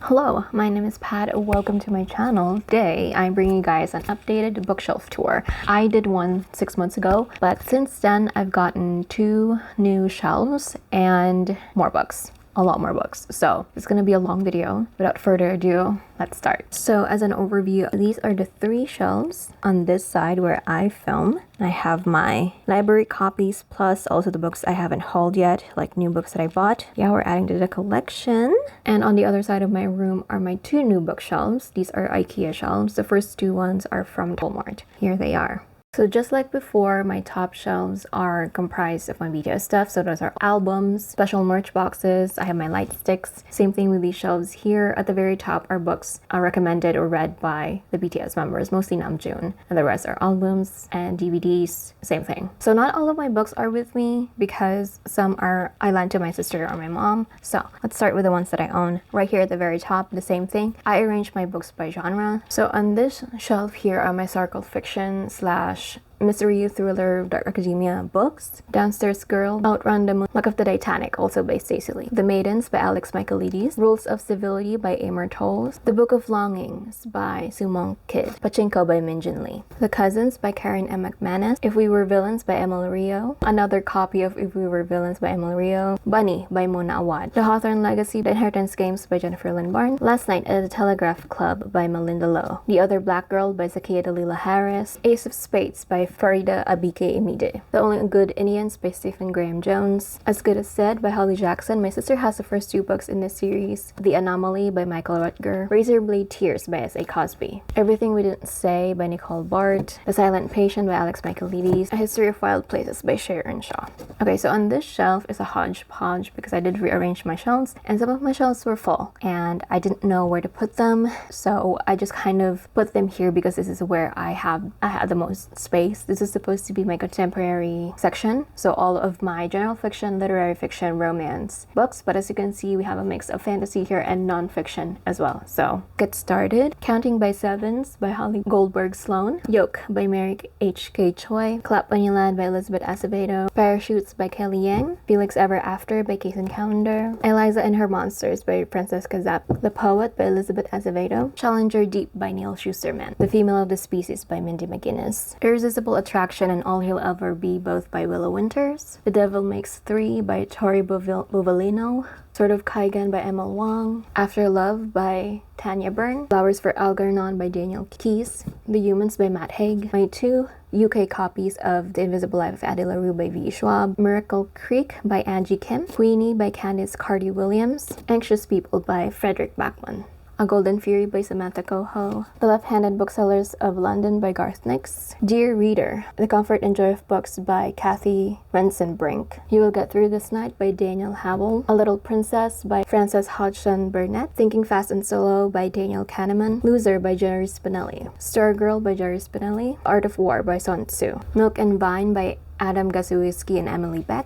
Hello, my name is Pat. Welcome to my channel. Today, I'm bringing you guys an updated bookshelf tour. I did one 6 months ago, but since then, I've gotten 2 new shelves and more books. A lot more books. So it's gonna be a long video. Without further ado, let's start. So as an overview, these are the 3 shelves on this side where I film. I have my library copies plus also the books I haven't hauled yet, like new books that I bought. Yeah, we're adding to the collection. And on the other side of my room are my 2 new bookshelves. These are IKEA shelves. The first 2 ones are from Walmart. Here they are. So just like before, my top shelves are comprised of my BTS stuff. So those are albums, special merch boxes. I have my light sticks. Same thing with these shelves here. At the very top are books recommended or read by the BTS members, mostly Namjoon. And the rest are albums and DVDs, same thing. So not all of my books are with me because some are I lent to my sister or my mom. So let's start with the ones that I own. Right here at the very top, the same thing. I arranged my books by genre. So on this shelf here are my historical fiction / mystery, thriller, dark academia books. Downstairs Girl, Outrun the Moon, Luck of the Titanic, also by Stacey Lee. The Maidens by Alex Michaelides. Rules of Civility by Amor Tolls. The Book of Longings by Sumong Kid. Pachinko by Minjin Lee. The Cousins by Karen M. McManus. If We Were Villains by Emily Rio. Another copy of If We Were Villains by Emily Rio. Bunny by Mona Awad. The Hawthorne Legacy, The Inheritance Games by Jennifer Lynn Barn. Last Night at the Telegraph Club by Melinda Lowe. The Other Black Girl by Zakiya Dalila Harris. Ace of Spades by Farida Abike Emide. The Only Good Indians by Stephen Graham Jones. As Good as Said by Holly Jackson. My sister has the first 2 books in this series. The Anomaly by Michael Rutger. Razorblade Tears by S.A. Cosby. Everything We Didn't Say by Nicole Bart. The Silent Patient by Alex Michaelides. A History of Wild Places by Sharon Shaw. Okay, so on this shelf is a hodgepodge because I did rearrange my shelves and some of my shelves were full and I didn't know where to put them, so I just kind of put them here because this is where I had the most space. This is supposed to be my contemporary section, so all of my general fiction, literary fiction, romance books, but as you can see we have a mix of fantasy here and non-fiction as well. So get started. Counting by Sevens by Holly Goldberg Sloan. Yoke by Merrick H.K. Choi. Clap When You Land by Elizabeth Acevedo. Parachutes by Kelly Yang. Felix Ever After by Kaysen Calendar. Eliza and Her Monsters by Francesca Zapp. The Poet by Elizabeth Acevedo. Challenger Deep by Neil Shusterman. The Female of the Species by Mindy McGuinness. Irresistible Attraction and All He'll Ever Be, both by Willow Winters. The Devil Makes 3 by Tori Bovalino. Sword of Kaigan by Emma Wang. After Love by Tanya Byrne. Flowers for Algernon by Daniel Keyes. The Humans by Matt Haig. My 2 UK copies of The Invisible Life of Addie LaRue by V. Schwab. Miracle Creek by Angie Kim. Queenie by Candice Cardi Williams. Anxious People by Frederick Backman. A Golden Fury by Samantha Coho. The Left-Handed Booksellers of London by Garth Nix. Dear Reader, The Comfort and Joy of Books by Kathy Renson-Brink. You Will Get Through This Night by Daniel Howell. A Little Princess by Frances Hodgson Burnett. Thinking Fast and Solo by Daniel Kahneman. Loser by Jerry Spinelli. Stargirl by Jerry Spinelli. Art of War by Sun Tzu. Milk and Vine by Adam Gazuiski and Emily Beck.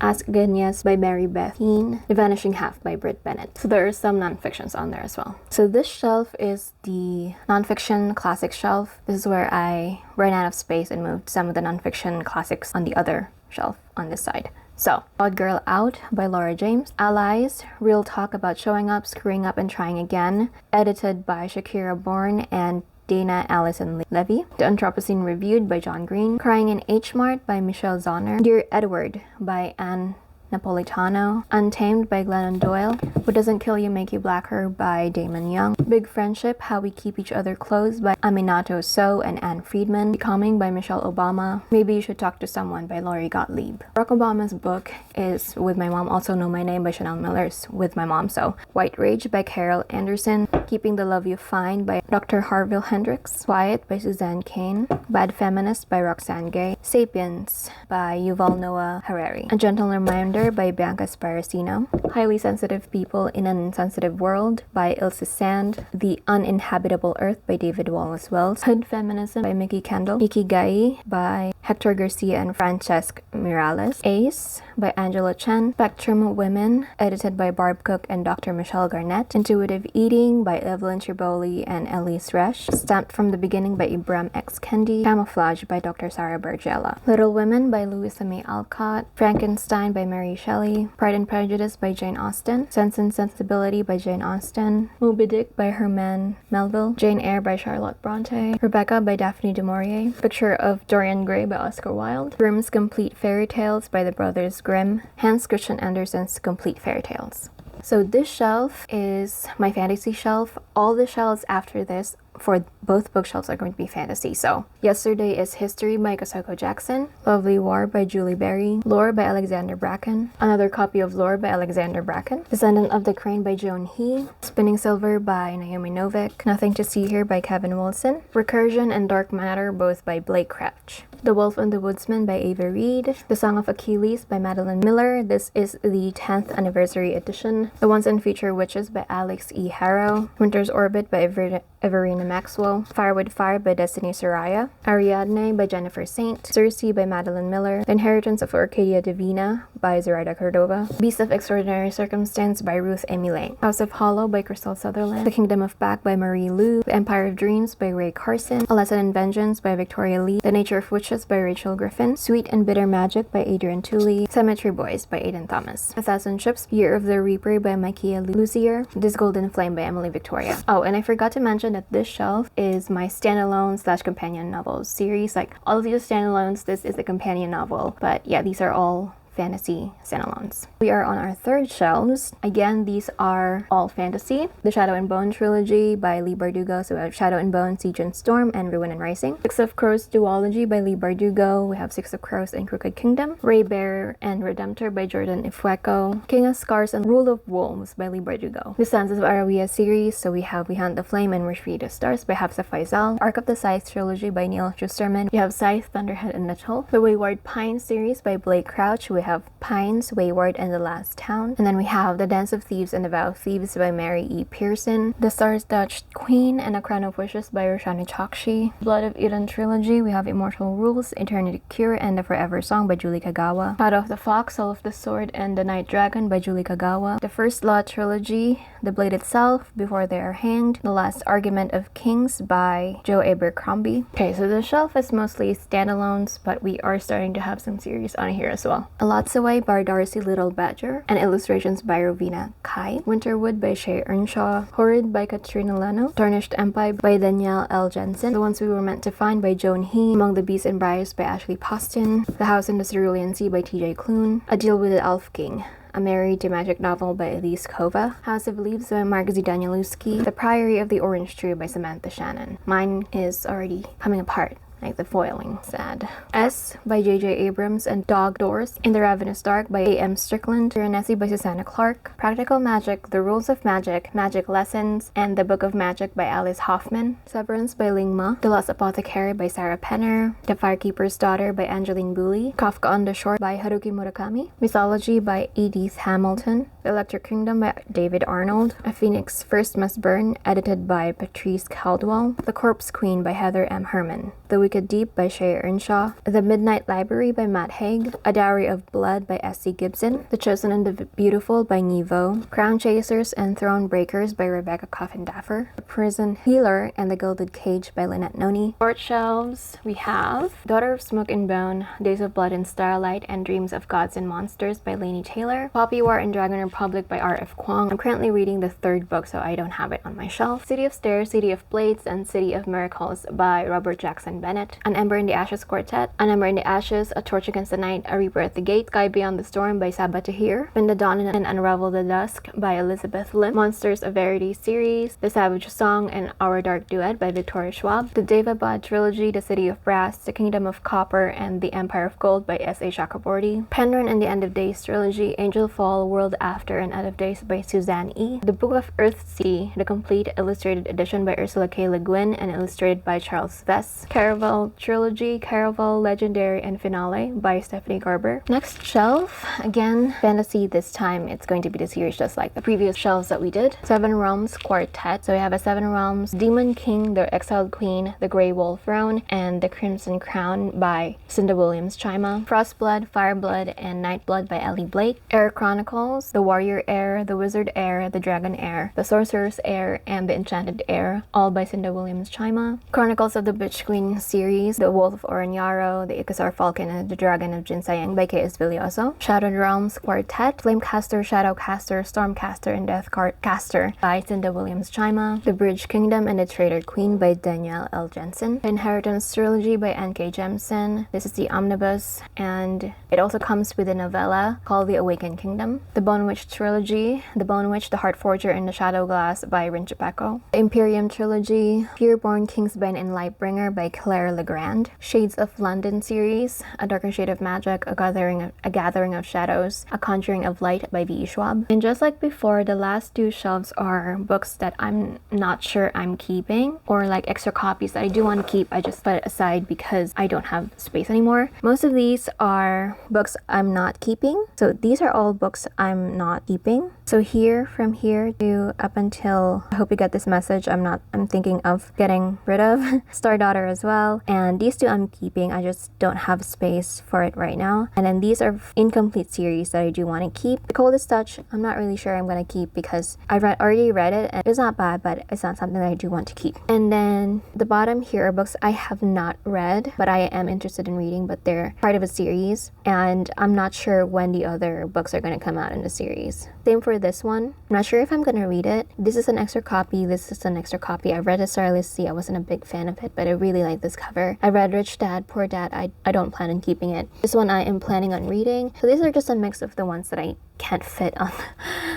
Ask Again Yes by Mary Beth Heen. The Vanishing Half by Britt Bennett. So there are some non-fictions on there as well. So this shelf is the non-fiction classic shelf. This is where I ran out of space and moved some of the non-fiction classics on the other shelf on this side. So, Odd Girl Out by Laura James. Allies, Real Talk About Showing Up, Screwing Up and Trying Again. Edited by Shakira Bourne and Dana Allison Levy. The Anthropocene Reviewed by John Green. Crying in H Mart by Michelle Zauner. Dear Edward by Anne Napolitano. Untamed by Glennon Doyle. What Doesn't Kill You Make You Blacker by Damon Young. Big Friendship, How We Keep Each Other Close by Aminato So and Anne Friedman. Becoming by Michelle Obama. Maybe You Should Talk to Someone by Lori Gottlieb. Barack Obama's book is With My Mom, also Know My Name by Chanel Miller's With My Mom. So White Rage by Carol Anderson. Keeping the Love You Find by Dr. Harville Hendricks. Quiet by Suzanne Kane. Bad Feminist by Roxane Gay. Sapiens by Yuval Noah Harari. A Gentle Reminder by Bianca Sparacino. Highly Sensitive People in an Insensitive World by Ilse Sand. The Uninhabitable Earth by David Wallace Wells. Hood Feminism by Mickey Kendall. Ikigai by Hector Garcia and Francesc Miralles. Ace by Angela Chen. Spectrum Women, edited by Barb Cook and Dr. Michelle Garnett. Intuitive Eating by by Evelyn Triboli and Elise Resch, Stamped from the Beginning by Ibram X. Kendi, Camouflage by Dr. Sarah Bergella, Little Women by Louisa May Alcott, Frankenstein by Mary Shelley, Pride and Prejudice by Jane Austen, Sense and Sensibility by Jane Austen, Moby Dick by Herman Melville, Jane Eyre by Charlotte Bronte, Rebecca by Daphne du Maurier, Picture of Dorian Gray by Oscar Wilde, Grimm's Complete Fairy Tales by the Brothers Grimm, Hans Christian Andersen's Complete Fairy Tales. So this shelf is my fantasy shelf. All the shelves after this for both bookshelves are going to be fantasy. So Yesterday is History by Kosoko Jackson, Lovely War by Julie Berry, Lore by Alexander Bracken, another copy of Lore by Alexander Bracken, Descendant of the Crane by Joan He, Spinning Silver by Naomi Novik, Nothing to See Here by Kevin Wilson, Recursion and Dark Matter both by Blake Crouch, The Wolf and the Woodsman by Ava Reed, The Song of Achilles by Madeline Miller. This is the 10th anniversary edition. The Once and Future Witches by Alex E. Harrow, Winter's Orbit by Everina Maxwell, Fire with Fire by Destiny Soraya, Ariadne by Jennifer Saint, Circe by Madeline Miller, The Inheritance of Orchidia Divina by Zoraida Cordova, Beast of Extraordinary Circumstance by Ruth Amy Lang, House of Hollow by Crystal Sutherland, The Kingdom of Back by Marie Lu, The Empire of Dreams by Ray Carson, A Lesson in Vengeance by Victoria Lee, The Nature of Witches by Rachel Griffin, Sweet and Bitter Magic by Adrian Tooley, Cemetery Boys by Aidan Thomas, A Thousand Ships, Year of the Reaper by Micaiah Lucier, This Golden Flame by Emily Victoria. Oh, and I forgot to mention that this shelf is my standalone / companion novels series. Like all of these standalones, this is a companion novel. But yeah, these are all fantasy standalones. We are on our third shelves. Again, these are all fantasy. The Shadow and Bone trilogy by Leigh Bardugo. So we have Shadow and Bone, Siege and Storm, and Ruin and Rising. Six of Crows duology by Leigh Bardugo. We have Six of Crows and Crooked Kingdom. Ray Bearer and Redemptor by Jordan Ifueko. King of Scars and Rule of Wolves by Leigh Bardugo. The Sons of Arawiya series. So we have We Hunt the Flame and Retrieve the Stars by Hafsa Faisal. Arc of the Scythe trilogy by Neil Schusterman. We have Scythe, Thunderhead, and Nuttall. The Wayward Pines series by Blake Crouch. We have Pines, Wayward, and The Last Town. And then we have The Dance of Thieves and The Vow of Thieves by Mary E. Pearson. The Stars-Touched Queen and A Crown of Wishes by Roshani Chokshi. Blood of Eden trilogy. We have Immortal Rules, Eternity Cure, and The Forever Song by Julie Kagawa. Shadow of the Fox, Soul of the Sword, and The Night Dragon by Julie Kagawa. The First Law trilogy. The Blade Itself, Before They Are Hanged. The Last Argument of Kings by Joe Abercrombie. Okay, so the shelf is mostly standalones, but we are starting to have some series on here as well. A Lot's Away by Darcy Little Badger, and illustrations by Rovina Kai. Winterwood by Shay Earnshaw. Horrid by Katrina Leno. Tarnished Empire by Danielle L. Jensen. The Ones We Were Meant to Find by Joan He. Among the Beasts and Briars by Ashley Poston. The House in the Cerulean Sea by T.J. Klune. A Deal with the Elf King, A Married to Magic novel by Elise Kova. House of Leaves by Mark Z. Danielewski. The Priory of the Orange Tree by Samantha Shannon. Mine is already coming apart, like the foiling. Sad. S by J.J. Abrams and Dog Doors. In the Ravenous Dark by A.M. Strickland. Piranesi by Susanna Clark. Practical Magic, The Rules of Magic, Magic Lessons, and The Book of Magic by Alice Hoffman. Severance by Ling Ma. The Lost Apothecary by Sarah Penner. The Firekeeper's Daughter by Angeline Booley. Kafka on the Shore by Haruki Murakami. Mythology by Edith Hamilton. The Electric Kingdom by David Arnold. A Phoenix First Must Burn, edited by Patrice Caldwell. The Corpse Queen by Heather M. Herman. The Wicked Deep by Shay Earnshaw. The Midnight Library by Matt Haig. A Dowry of Blood by S.C. Gibson. The Chosen and the Beautiful by Nevo. Crown Chasers and Throne Breakers by Rebecca Coffin Daffer. The Prison Healer and the Gilded Cage by Lynette Noni. Short shelves, we have Daughter of Smoke and Bone, Days of Blood and Starlight, and Dreams of Gods and Monsters by Laini Taylor. Poppy War and Dragon Republic by R.F. Kwong. I'm currently reading the third book, so I don't have it on my shelf. City of Stairs, City of Blades, and City of Miracles by Robert Jackson Bennett. An Ember in the Ashes Quartet. An Ember in the Ashes, A Torch Against the Night, A Reaper at the Gate, Sky Beyond the Storm by Saba Tahir. Spin the Dawn and Unravel the Dusk by Elizabeth Lim. Monsters of Verity series, The Savage Song and Our Dark Duet by Victoria Schwab. The Devabad trilogy, The City of Brass, The Kingdom of Copper, and The Empire of Gold by S.A. Chakraborty. Penryn and the End of Days trilogy, Angel Fall, World After, and Out of Days by Suzanne E. The Book of Earthsea, the complete illustrated edition by Ursula K. Le Guin and illustrated by Charles Vess. Caraval trilogy, Caraval Legendary and Finale by Stephanie Garber. Next shelf, again, fantasy this time. It's going to be the series just like the previous shelves that we did. Seven Realms Quartet. So we have a Seven Realms, Demon King, The Exiled Queen, The Grey Wolf Throne, and The Crimson Crown by Cinda Williams Chima. Frostblood, Fireblood, and Nightblood by Ellie Blake. Air Chronicles, The War Warrior Heir, The Wizard Heir, The Dragon Heir, The Sorcerer's Heir, and The Enchanted Heir, all by Cinda Williams Chima. Chronicles of the Witch Queen series, The Wolf of Oranyaro, The Ikazar Falcon, and The Dragon of Jinsayang by K.S. Villoso. Shadowed Realms Quartet, Flamecaster, Shadowcaster, Stormcaster, and Deathcaster by Cinda Williams Chima. The Bridge Kingdom and the Traitor Queen by Danielle L. Jensen. The Inheritance Trilogy by N.K. Jemisin. This is the omnibus, and it also comes with a novella called The Awakened Kingdom. The Bone Witch Trilogy, The Bone Witch, The Heart Forger, and The Shadow Glass by Rin Chupeco. The Imperium Trilogy, Pureborn Kingsbane and Lightbringer by Claire Legrand. Shades of London series, A Darker Shade of Magic, A Gathering of Shadows, A Conjuring of Light by V.E. Schwab. And just like before, the last two shelves are books that I'm not sure I'm keeping, or like extra copies that I do want to keep. I just put it aside because I don't have space anymore. Most of these are books I'm not keeping. So these are all books I'm not keeping. So here, from here to up until, I hope you get this message, I'm thinking of getting rid of Star Daughter as well. And these two I'm keeping, I just don't have space for it right now. And then these are incomplete series that I do want to keep. The Coldest Touch, I'm not really sure I'm going to keep because I already read it and it's not bad, but it's not something that I do want to keep. And then the bottom here are books I have not read, but I am interested in reading, but they're part of a series. And I'm not sure when the other books are going to come out in the series. Same for this one. I'm not sure if I'm going to read it. This is an extra copy. This is an extra copy. I read A Starless Sea. I wasn't a big fan of it, but I really like this cover. I read Rich Dad, Poor Dad. I don't plan on keeping it. This one I am planning on reading. So these are just a mix of the ones that I can't fit on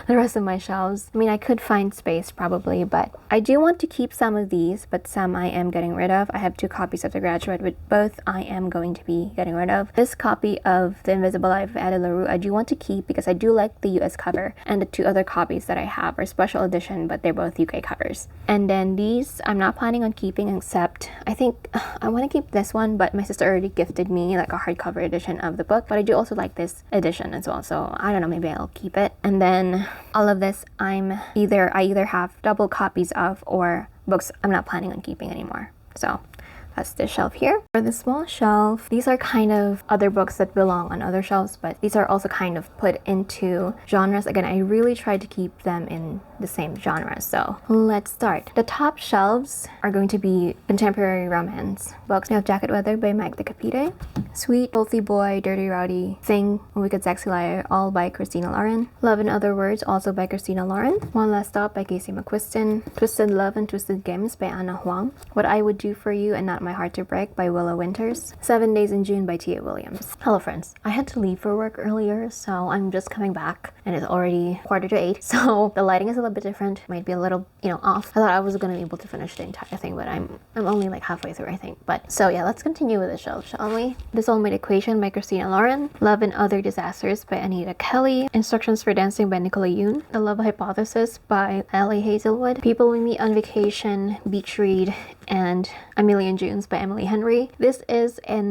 the rest of my shelves. I mean, I could find space probably, but I do want to keep some of these, but some I am getting rid of. I have 2 copies of The Graduate, but both I am going to be getting rid of. This copy of The Invisible Life of Addie LaRue I do want to keep because I do like the US cover, and the 2 other copies that I have are special edition, but they're both UK covers. And then these I'm not planning on keeping, except I think I want to keep this one, but my sister already gifted me like a hardcover edition of the book, but I do also like this edition as well, so I don't know, maybe I'll keep it. And then all of this I either have double copies of or books I'm not planning on keeping anymore. So that's this shelf here. For the small shelf, these are kind of other books that belong on other shelves, but these are also kind of put into genres. Again, I really tried to keep them in the same genre. So let's start. The top shelves are going to be contemporary romance books. We have Jacket Weather by Mike de Capite, Sweet, Healthy Boy, Dirty Rowdy, Thing, Wicked Sexy Liar, all by Christina Lauren. Love in Other Words, also by Christina Lauren. One Last Stop by Casey McQuiston. Twisted Love and Twisted Games by Anna Huang. What I Would Do for You and Not My Heart to Break by Willow Winters. 7 Days in June by Tia Williams. Hello friends, I had to leave for work earlier, so I'm just coming back and it's already 7:45, so the lighting is a little bit different, might be a little off. I thought I was gonna be able to finish the entire thing, but I'm only like halfway through, I think. But so yeah, let's continue with the shelf, shall we? The Soulmate Equation by Christina Lauren. Love and Other Disasters by Anita Kelly. Instructions for Dancing by Nicola Yoon. The Love Hypothesis by Ellie Hazelwood. People We Meet on Vacation, Beach Read, and A Million Junes by Emily Henry. This is a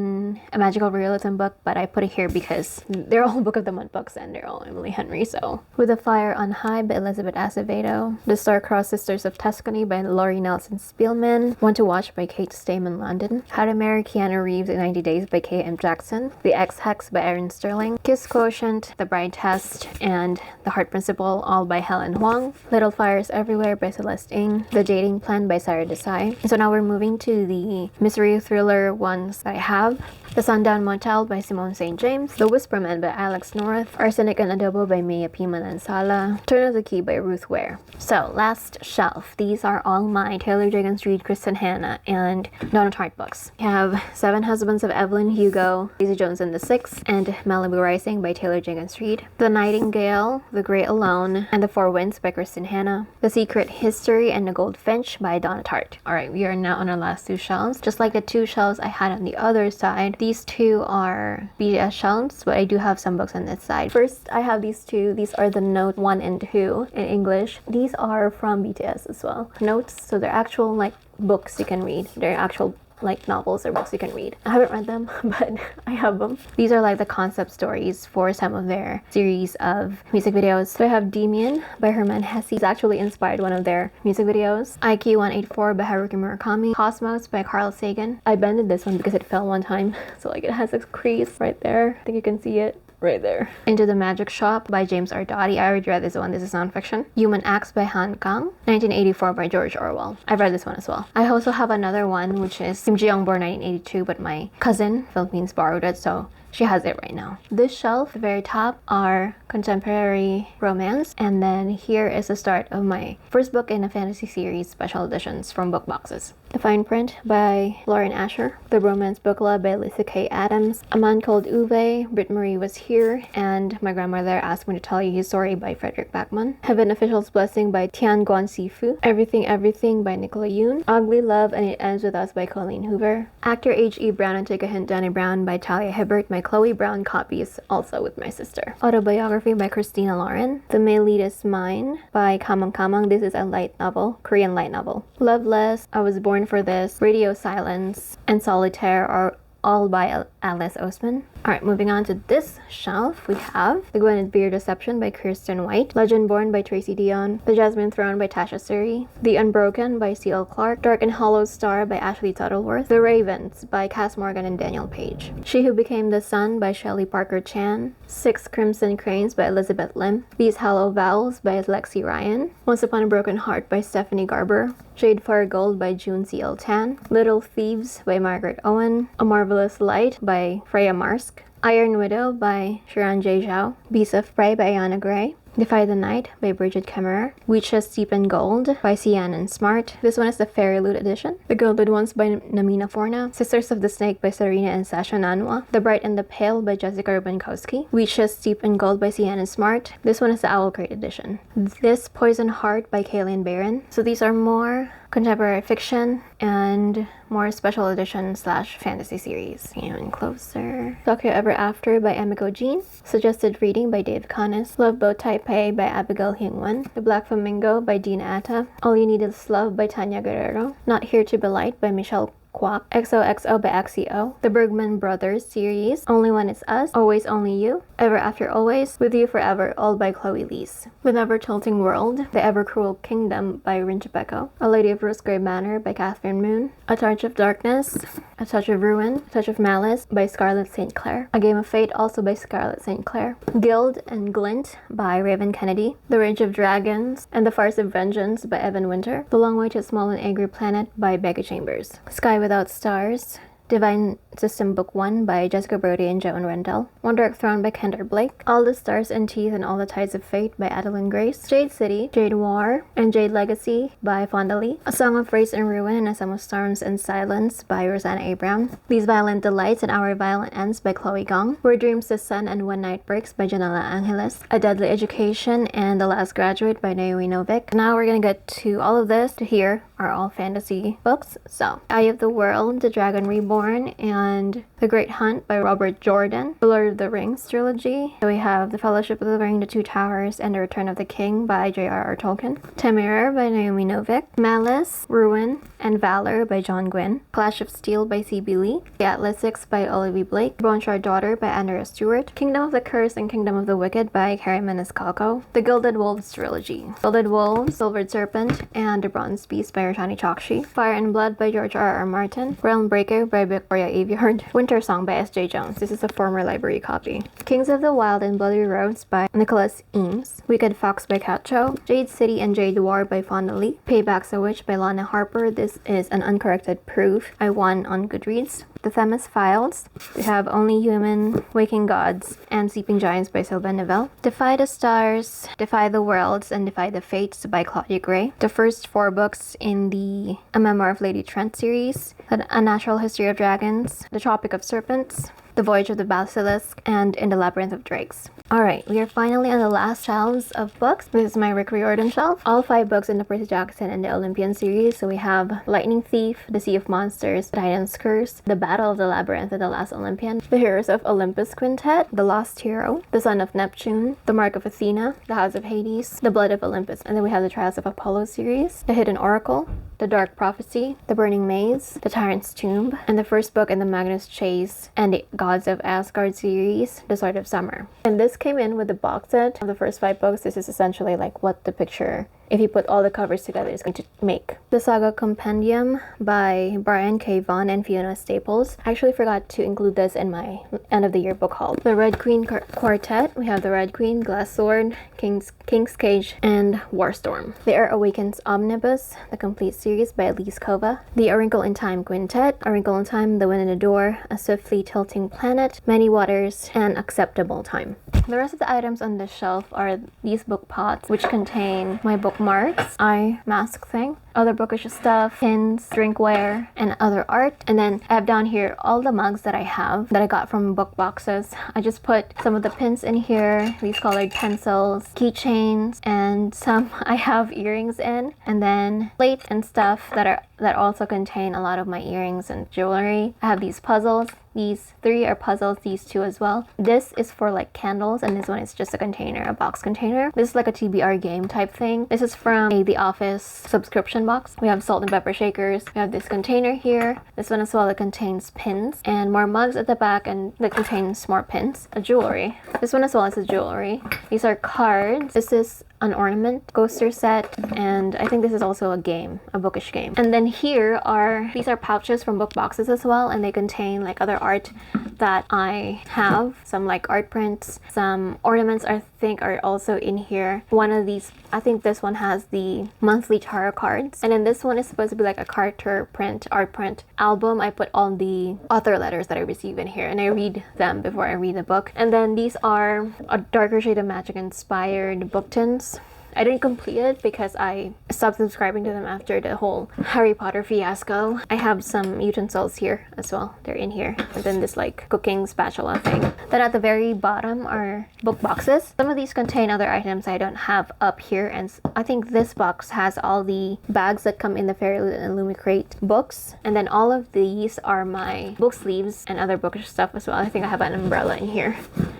magical realism book, but I put it here because they're all Book of the Month books and they're all Emily Henry. So With a Fire on High by Elizabeth Acevedo. The Star-Crossed Sisters of Tuscany by Laurie Nelson Spielman. Want to Watch by Kate Stayman London. How to Marry Keanu Reeves in 90 Days by K.M. Jackson. The Ex-Hex by Erin Sterling. Kiss Quotient, The Bride Test, and The Heart Principle, all by Helen Huang. Little Fires Everywhere by Celeste Ng. The Dating Plan by Sarah Desai. So now we're moving to the mystery thriller ones that I have. The Sundown Motel by Simone St. James. The Whisperman by Alex North. Arsenic and Adobo by Mia P. Manansala. Turn of the Key by Ruth Ware. So last shelf. These are all my Taylor Jenkins Reid, Kristen Hanna, and Donna Tartt books. We have Seven Husbands of Evelyn Hugo, Daisy Jones and the Six, and Malibu Rising by Taylor Jenkins Reid. The Nightingale, The Great Alone, and The Four Winds by Kristen Hanna. The Secret History and The Goldfinch by Donna Tartt. Alright, we are now on our last 2 shelves. Just like the 2 shelves I had on the other side, these 2 are BTS shelves, but I do have some books on this side. First, I have these 2. These are the Note 1 and 2 in English. These are from BTS as well. Notes, so they're actual like books you can read. They're actual like novels or books you can read. I haven't read them, but I have them. These are like the concept stories for some of their series of music videos. So I have Demian by Herman Hesse. He's actually inspired one of their music videos. IQ 184 by Haruki Murakami. Cosmos by Carl Sagan. I bended this one because it fell one time. So like it has a crease right there. I think you can see it. right there. Into the Magic Shop by James R. Doty. I already read this one. This is nonfiction. Human Acts by Han Kang. 1984 by George Orwell. I've read this one as well. I also have another one, which is Kim Ji-young, born 1982, but my cousin, Philippines, borrowed it, so she has it right now. This shelf, the very top, are contemporary romance, and then here is the start of my first book in a fantasy series, special editions from book boxes. The Fine Print by Lauren Asher, The Romance Book Club by Lisa K. Adams, A Man Called Uwe, Britt Marie Was Here, and My Grandmother Asked Me to Tell You His Story by Frederick Backman, Heaven Official's Blessing by Tian Guan Sifu, Everything Everything by Nicola Yoon, Ugly Love and It Ends With Us by Colleen Hoover, Actor H.E. Brown and Take a Hint, Danny Brown by Talia Hibbert. My Chloe Brown copies, also with my sister. Autobiography by Christina Lauren, The May Lead Is Mine by Kamang Kamang. This is a light novel, Korean light novel. Loveless, I Was Born for This, Radio Silence, and Solitaire are all by Alice Oseman. Alright, moving on to this shelf, we have The Gwyneth Beer Deception by Kirsten White, Legend Born by Tracy Dion, The Jasmine Throne by Tasha Suri, The Unbroken by C.L. Clarke, Dark and Hollow Star by Ashley Tuttleworth, The Ravens by Cass Morgan and Daniel Page, She Who Became the Sun by Shelley Parker Chan, Six Crimson Cranes by Elizabeth Lim, These Hollow Vowels by Lexi Ryan, Once Upon a Broken Heart by Stephanie Garber, Jade Fire Gold by June C.L. Tan, Little Thieves by Margaret Owen, A Marvelous Light by Freya Marsk, Iron Widow by Sharon J. Zhao, Beasts of Prey by Anna Gray, Defy the Night by Bridget Kemmerer, Witches Deep in Gold by Cianan Smart. This one is the Fairy Loot edition. The Gilded Ones by Namina Forna, Sisters of the Snake by Serena and Sasha Nanwa, The Bright and the Pale by Jessica Urbankowski, Witches Deep in Gold by Cianan Smart. This one is the Owl Crate edition. This Poison Heart by Kaylin Barron. So these are more contemporary fiction and more special edition slash fantasy series. And closer. Tokyo Ever After by Emiko Jean. Suggested Reading by Dave Connis. Love Boat Taipei by Abigail Hyungwon. The Black Flamingo by Dean Atta. All You Need Is Love by Tanya Guerrero. Not Here to Be Light by Michelle Kwok, XOXO by Axio, The Bergman Brothers series, Only When It's Us, Always Only You, Ever After Always, With You Forever, all by Chloe Lees. The Never Tilting World, The Ever Cruel Kingdom by Rinche Beko, A Lady of Rosegrave Manor by Catherine Moon, A Touch of Darkness, A Touch of Ruin, A Touch of Malice by Scarlett St. Clair, A Game of Fate, also by Scarlett St. Clair, Gild and Glint by Raven Kennedy, The Rage of Dragons and the Farce of Vengeance by Evan Winter, The Long Way to a Small and Angry Planet by Becca Chambers, Sky Without Stars, Divine System Book 1 by Jessica Brody and Joan Rendell, One Dark Throne by Kendra Blake, All the Stars and Teeth and All the Tides of Fate by Adeline Grace, Jade City, Jade War, and Jade Legacy by Fonda Lee, A Song of Race and Ruin and A Song of Storms and Silence by Rosanna A. Brown, These Violent Delights and Our Violent Ends by Chloe Gong, Where Dreams the Sun and When Night Breaks by Janela Angeles, A Deadly Education and The Last Graduate by Naomi Novik. Now we're gonna get to all of this. To here are all fantasy books. So, Eye of the World, The Dragon Reborn, and The Great Hunt by Robert Jordan, The Lord of the Rings trilogy. So we have The Fellowship of the Ring, The Two Towers, and The Return of the King by J.R.R. Tolkien, Tamara by Naomi Novik, Malice, Ruin, and Valor by John Gwynne, Clash of Steel by C.B. Lee, The Atlas-Six by Olivia Blake, Bone Shard Daughter by Andrea Stewart, Kingdom of the Curse and Kingdom of the Wicked by Carrie Maniscalco, The Gilded Wolves trilogy, Gilded Wolves, Silvered Serpent, and The Bronze Beast by Roshani Chokshi, Fire and Blood by George R.R. Martin, Realm Breaker by Victoria Aveyard, Winter Song by S.J. Jones. This is a former library copy. Kings of the Wild and Bloody Roads by Nicholas Eames, Wicked Fox by Kat Cho, Jade City and Jade War by Fonda Lee, Payback's a Witch by Lana Harper. This is an uncorrected proof. I won on Goodreads. The Themis Files. We have Only Human, Waking Gods, and Sleeping Giants by Sylvain Novelle. Defy the Stars, Defy the Worlds, and Defy the Fates by Claudia Gray. The first 4 books in the A Memoir of Lady Trent series. A Natural History of Dragons, The Tropic of Serpents, The Voyage of the Basilisk, and In the Labyrinth of Drakes. Alright, we are finally on the last shelves of books. This is my Rick Riordan shelf. All 5 books in the Percy Jackson and the Olympian series. So we have Lightning Thief, The Sea of Monsters, The Titan's Curse, The Battle of the Labyrinth and the Last Olympian, The Heroes of Olympus Quintet, The Lost Hero, The Son of Neptune, The Mark of Athena, The House of Hades, The Blood of Olympus, and then we have the Trials of Apollo series, The Hidden Oracle, The Dark Prophecy, The Burning Maze, The Tyrant's Tomb, and the first book in the Magnus Chase and the Gods of Asgard series, The Sword of Summer. And this came in with the box set of the first 5 books. This is essentially like what the picture if you put all the covers together, it's going to make. The Saga Compendium by Brian K. Vaughan and Fiona Staples. I actually forgot to include this in my end of the year book haul. The Red Queen Quartet. We have the Red Queen, Glass Sword, King's Cage, and Warstorm. The Air Awakens Omnibus, the complete series by Elise Kova. The A Wrinkle in Time Quintet, A Wrinkle in Time, The Wind in the Door, A Swiftly Tilting Planet, Many Waters, and Acceptable Time. The rest of the items on the shelf are these book pots, which contain my bookmarks, eye mask thing, other bookish stuff, pins, drinkware, and other art. And then I have down here all the mugs that I have that I got from book boxes. I just put some of the pins in here, these colored pencils, keychains, and some I have earrings in, and then plates and stuff that also contain a lot of my earrings and jewelry. I have these puzzles. These 3 are puzzles, these 2 as well. This is for like candles, and this one is just a container, a box container. This is like a TBR game type thing. This is from The Office subscription box. We have salt and pepper shakers. We have this container here. This one as well that contains pins, and more mugs at the back, and that contains more pins. A jewelry. This one as well is a jewelry. These are cards. This is an ornament coaster set, and I think this is also a game, a bookish game. And then these are pouches from book boxes as well, and they contain like other art that I have, some like art prints, some ornaments I think are also in here. One of these, I think this one has the monthly tarot cards, and then this one is supposed to be like a Carter print, art print album. I put all the author letters that I receive in here, and I read them before I read the book. And then these are a darker shade of magic inspired book tins. I didn't complete it because I stopped subscribing to them after the whole Harry Potter fiasco. I have some utensils here as well. They're in here. And then this like cooking spatula thing. Then at the very bottom are book boxes. Some of these contain other items I don't have up here. And I think this box has all the bags that come in the Fairy and Illumicrate books. And then all of these are my book sleeves and other bookish stuff as well. I think I have an umbrella in here.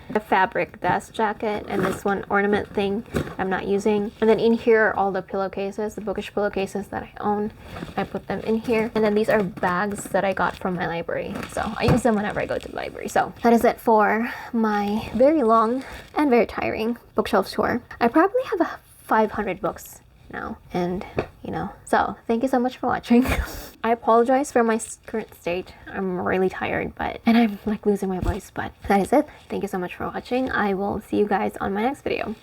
The fabric dust jacket, and this one ornament thing I'm not using. And then in here are all the pillowcases, the bookish pillowcases that I own. I put them in here. And then these are bags that I got from my library, so I use them whenever I go to the library. So that is it for my very long and very tiring bookshelf tour. I probably have 500 books now, and so thank you so much for watching. I apologize for my current state. I'm really tired, and I'm like losing my voice, but that is it. Thank you so much for watching. I will see you guys on my next video.